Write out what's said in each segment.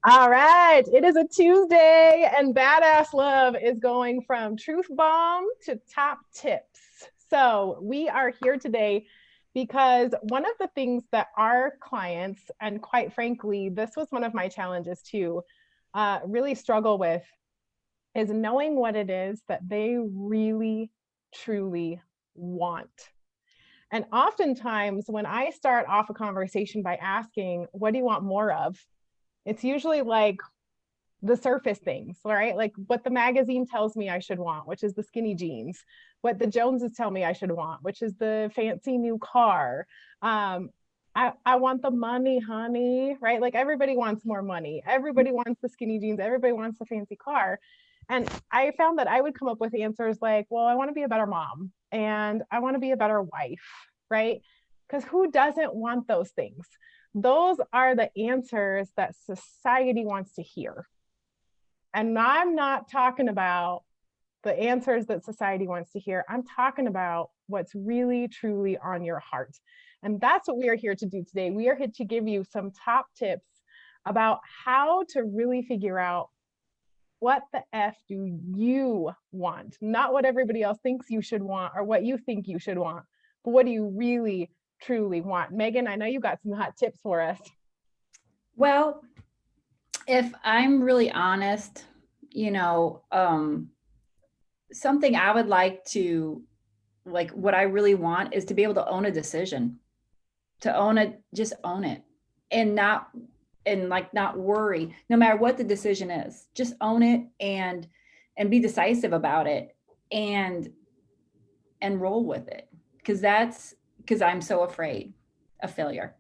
All right, it is a Tuesday, and Badass Love is going from truth bomb to top tips. So, we are here today because one of the things that our clients, and quite frankly, this was one of my challenges too, really struggle with is knowing what it is that they really, truly want. And oftentimes, when I start off a conversation by asking, what do you want more of? It's usually like the surface things, right? Like what the magazine tells me I should want, which is the skinny jeans, what the Joneses tell me I should want, which is the fancy new car. I want the money, honey, right? Like everybody wants more money. Everybody wants the skinny jeans. Everybody wants the fancy car. And I found that I would come up with answers like, well, I want to be a better mom and I want to be a better wife, right? Because who doesn't want those things? Those are the answers that society wants to hear. And I'm not talking about the answers that society wants to hear. I'm talking about what's really, truly on your heart. And that's what we are here to do today. We are here to give you some top tips about how to really figure out what the F do you want? Not what everybody else thinks you should want or what you think you should want, but what do you really, truly want? Megan, I know you got some hot tips for us. Well, if I'm really honest, something I would like what I really want is to be able to own a decision, to own it, just own it and not worry, no matter what the decision is, just own it and be decisive about it and roll with it. Because I'm so afraid of failure.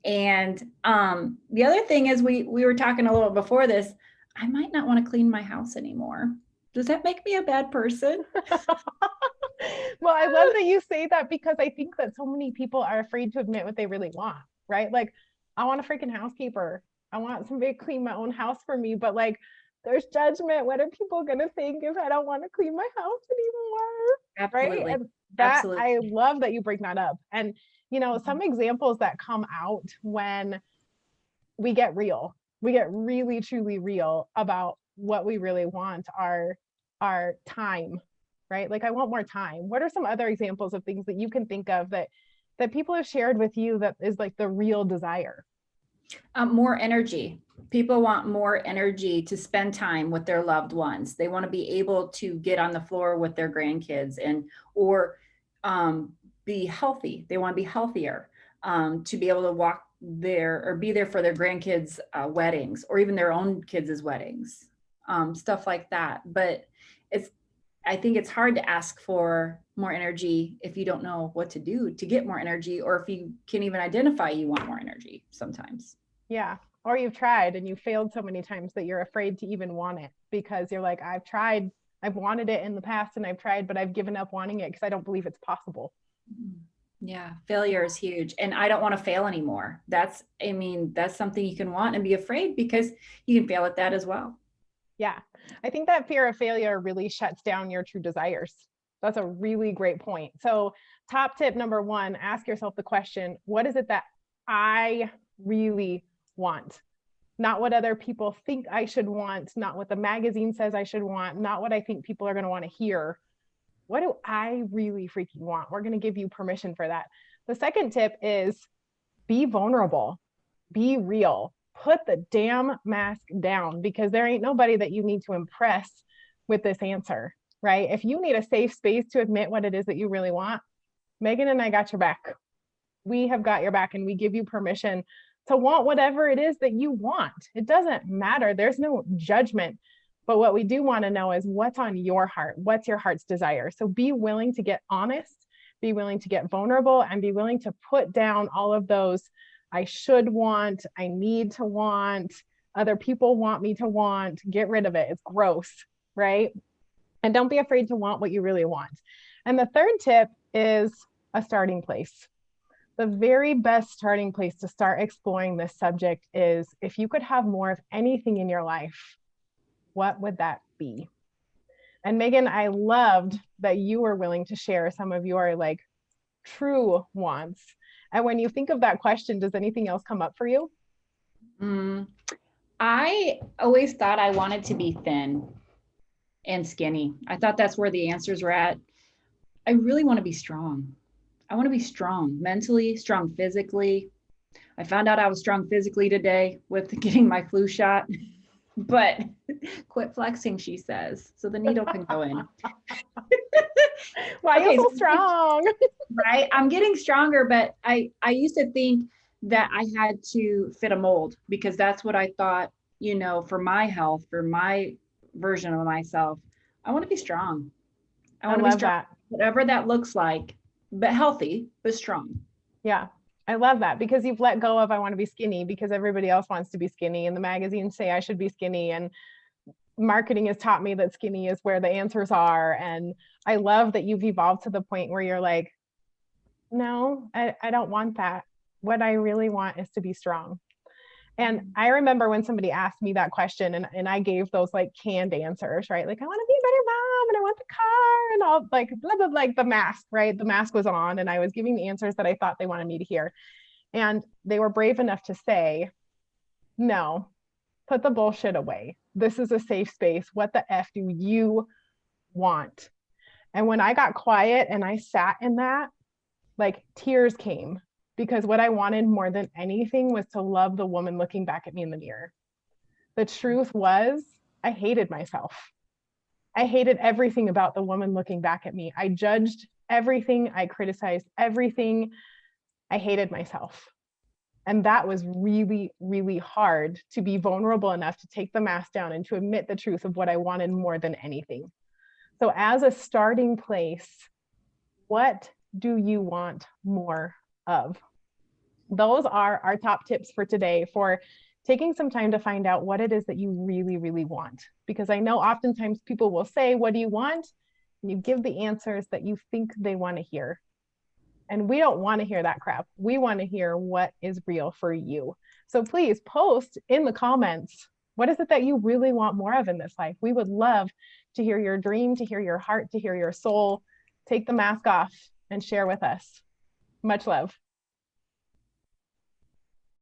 And the other thing is we were talking a little before this, I might not want to clean my house anymore. Does that make me a bad person? Well, I love that you say that because I think that so many people are afraid to admit what they really want, right? Like, I want a freaking housekeeper. I want somebody to clean my own house for me, but like, there's judgment. What are people gonna think if I don't want to clean my house anymore? Right? Absolutely. And that I Absolutely. love that you bring that up. And some examples that come out when we get real, we get really truly real about what we really want our time, right? Like I want more time. What are some other examples of things that you can think of that people have shared with you that is like the real desire? More energy. People want more energy to spend time with their loved ones. They want to be able to get on the floor with their grandkids or um, be healthy. They want to be healthier, to be able to walk there or be there for their grandkids' weddings or even their own kids' weddings, stuff like that. But it's I think it's hard to ask for more energy if you don't know what to do to get more energy, or if you can even identify you want more energy sometimes. Yeah. Or you've tried and you failed so many times that you're afraid to even want it because you're like, I've tried, I've wanted it in the past and I've tried, but I've given up wanting it because I don't believe it's possible. Yeah, failure is huge. And I don't want to fail anymore. That's something you can want and be afraid because you can fail at that as well. Yeah. I think that fear of failure really shuts down your true desires. That's a really great point. So, top tip number one, ask yourself the question, what is it that I really want? Not what other people think I should want, not what the magazine says I should want, not what I think people are going to want to hear. What do I really freaking want? We're going to give you permission for that. The second tip is be vulnerable, be real, put the damn mask down because there ain't nobody that you need to impress with this answer, right? If you need a safe space to admit what it is that you really want, Megan and I got your back. We have got your back and we give you permission to want whatever it is that you want. It doesn't matter. There's no judgment. But what we do want to know is what's on your heart? What's your heart's desire? So be willing to get honest, be willing to get vulnerable, and be willing to put down all of those I should want, I need to want, other people want me to want. Get rid of it. It's gross, right? And don't be afraid to want what you really want. And the third tip is a starting place. The very best starting place to start exploring this subject is if you could have more of anything in your life, what would that be? And Megan, I loved that you were willing to share some of your like true wants. And when you think of that question, does anything else come up for you? Mm. I always thought I wanted to be thin and skinny. I thought that's where the answers were at. I really want to be strong. I want to be strong mentally, strong physically. I found out I was strong physically today with getting my flu shot, but quit flexing, she says. So the needle can go in. Why are you so strong? Right. I'm getting stronger, but I used to think that I had to fit a mold because that's what I thought, for my health, for my version of myself. I want to be strong. I I want to be love strong, that. whatever that looks like, but healthy, but strong. Yeah. I love that because you've let go of I want to be skinny because everybody else wants to be skinny and the magazines say I should be skinny and marketing has taught me that skinny is where the answers are. And I love that you've evolved to the point where you're like, no, I don't want that. What I really want is to be strong. And I remember when somebody asked me that question and I gave those like canned answers, right? Like, I want to be a better mom and I want the car and all like, blah, blah, like the mask, right? The mask was on and I was giving the answers that I thought they wanted me to hear. And they were brave enough to say, no, put the bullshit away. This is a safe space. What the F do you want? And when I got quiet and I sat in that, like tears came because what I wanted more than anything was to love the woman looking back at me in the mirror. The truth was, I hated myself. I hated everything about the woman looking back at me. I judged everything, I criticized everything. I hated myself. And that was really, really hard to be vulnerable enough to take the mask down and to admit the truth of what I wanted more than anything. So, as a starting place, what do you want more of? Those are our top tips for today for taking some time to find out what it is that you really, really want. Because I know oftentimes people will say, what do you want? And you give the answers that you think they want to hear. And we don't want to hear that crap. We want to hear what is real for you. So please post in the comments, what is it that you really want more of in this life? We would love to hear your dream, to hear your heart, to hear your soul. Take the mask off and share with us. Much love.